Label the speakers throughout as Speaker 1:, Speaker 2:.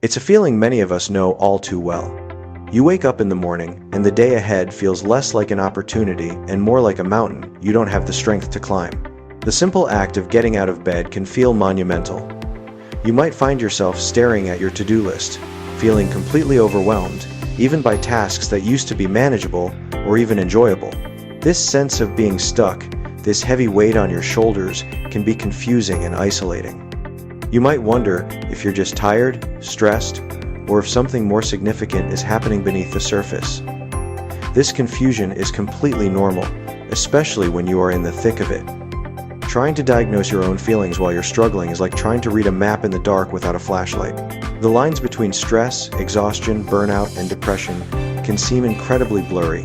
Speaker 1: It's a feeling many of us know all too well. You wake up in the morning, and the day ahead feels less like an opportunity and more like a mountain you don't have the strength to climb. The simple act of getting out of bed can feel monumental. You might find yourself staring at your to-do list, feeling completely overwhelmed, even by tasks that used to be manageable or even enjoyable. This sense of being stuck, this heavy weight on your shoulders, can be confusing and isolating. You might wonder if you're just tired, stressed, or if something more significant is happening beneath the surface. This confusion is completely normal, especially when you are in the thick of it. Trying to diagnose your own feelings while you're struggling is like trying to read a map in the dark without a flashlight. The lines between stress, exhaustion, burnout, and depression can seem incredibly blurry.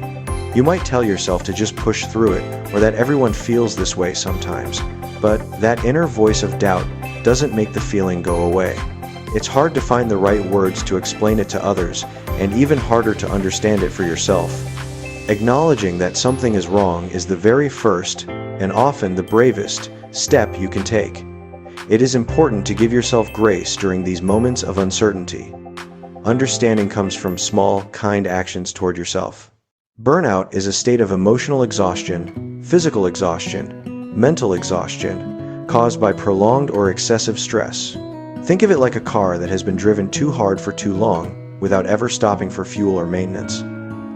Speaker 1: You might tell yourself to just push through it, or that everyone feels this way sometimes, but that inner voice of doubt doesn't make the feeling go away. It's hard to find the right words to explain it to others, and even harder to understand it for yourself. Acknowledging that something is wrong is the very first, and often the bravest, step you can take. It is important to give yourself grace during these moments of uncertainty. Understanding comes from small, kind actions toward yourself. Burnout is a state of emotional exhaustion, physical exhaustion, mental exhaustion, caused by prolonged or excessive stress. Think of it like a car that has been driven too hard for too long, without ever stopping for fuel or maintenance.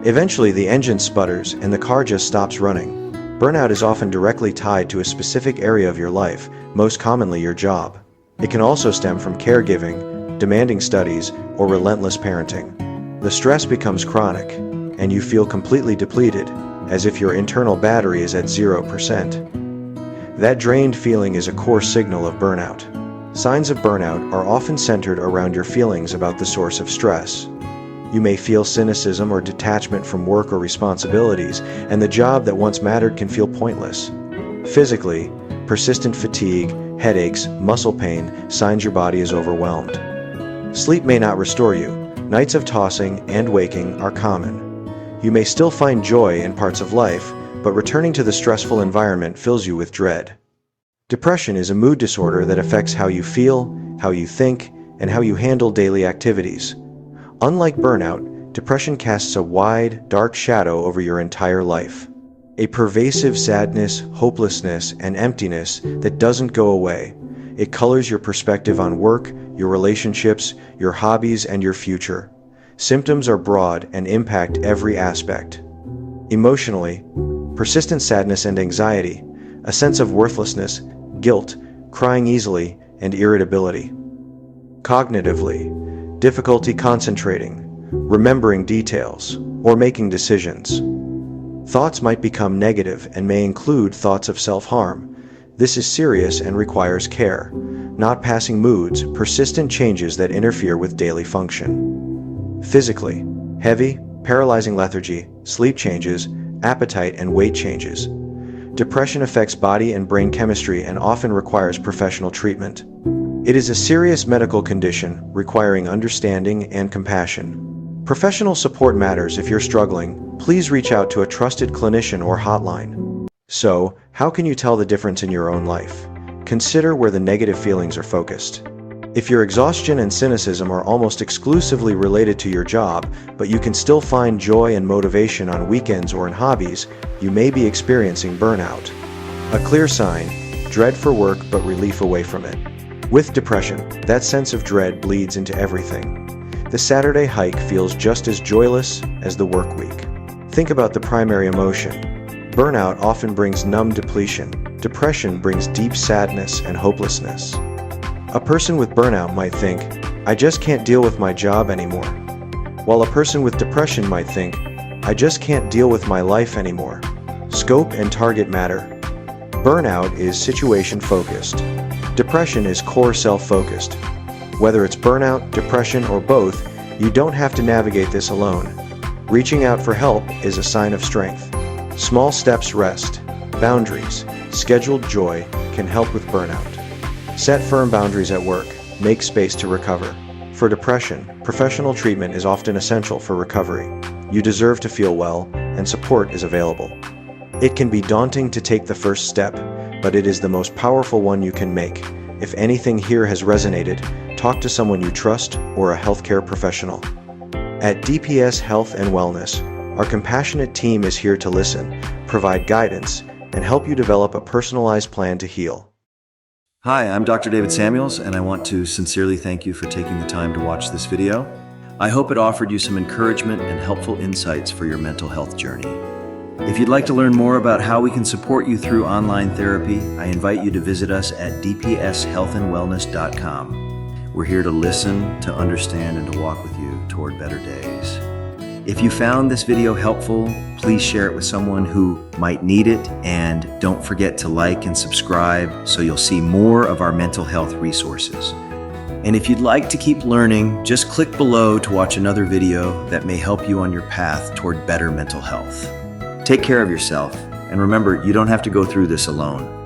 Speaker 1: Eventually, the engine sputters and the car just stops running. Burnout is often directly tied to a specific area of your life, most commonly your job. It can also stem from caregiving, demanding studies, or relentless parenting. The stress becomes chronic, and you feel completely depleted, as if your internal battery is at 0%. That drained feeling is a core signal of burnout. Signs of burnout are often centered around your feelings about the source of stress. You may feel cynicism or detachment from work or responsibilities, and the job that once mattered can feel pointless. Physically, persistent fatigue, headaches, muscle pain, signs your body is overwhelmed. Sleep may not restore you. Nights of tossing and waking are common. You may still find joy in parts of life, but returning to the stressful environment fills you with dread. Depression is a mood disorder that affects how you feel, how you think, and how you handle daily activities. Unlike burnout, depression casts a wide, dark shadow over your entire life. A pervasive sadness, hopelessness, and emptiness that doesn't go away. It colors your perspective on work, your relationships, your hobbies, and your future. Symptoms are broad and impact every aspect. Emotionally, persistent sadness and anxiety, a sense of worthlessness, guilt, crying easily, and irritability. Cognitively, difficulty concentrating, remembering details, or making decisions. Thoughts might become negative and may include thoughts of self-harm. This is serious and requires care, not passing moods, persistent changes that interfere with daily function. Physically, heavy, paralyzing lethargy, sleep changes, appetite and weight changes. Depression affects body and brain chemistry and often requires professional treatment. It is a serious medical condition requiring understanding and compassion. Professional support matters if you're struggling. Please reach out to a trusted clinician or hotline. So, how can you tell the difference in your own life? Consider where the negative feelings are focused. If your exhaustion and cynicism are almost exclusively related to your job, but you can still find joy and motivation on weekends or in hobbies, you may be experiencing burnout. A clear sign: dread for work but relief away from it. With depression, that sense of dread bleeds into everything. The Saturday hike feels just as joyless as the work week. Think about the primary emotion. Burnout often brings numb depletion. Depression brings deep sadness and hopelessness. A person with burnout might think, "I just can't deal with my job anymore," while a person with depression might think, "I just can't deal with my life anymore." Scope and target matter. Burnout is situation-focused. Depression is core self-focused. Whether it's burnout, depression, or both, you don't have to navigate this alone. Reaching out for help is a sign of strength. Small steps rest. Boundaries, scheduled joy, can help with burnout. Set firm boundaries at work. Make space to recover. For depression, professional treatment is often essential for recovery. You deserve to feel well, and support is available. It can be daunting to take the first step, but it is the most powerful one you can make. If anything here has resonated, talk to someone you trust or a healthcare professional. At DPS Health and Wellness, our compassionate team is here to listen, provide guidance, and help you develop a personalized plan to heal.
Speaker 2: Hi, I'm Dr. David Samuels, and I want to sincerely thank you for taking the time to watch this video. I hope it offered you some encouragement and helpful insights for your mental health journey. If you'd like to learn more about how we can support you through online therapy, I invite you to visit us at dpshealthandwellness.com. We're here to listen, to understand, and to walk with you toward better days. If you found this video helpful, please share it with someone who might need it, and don't forget to like and subscribe so you'll see more of our mental health resources. And if you'd like to keep learning, just click below to watch another video that may help you on your path toward better mental health. Take care of yourself, and remember, you don't have to go through this alone.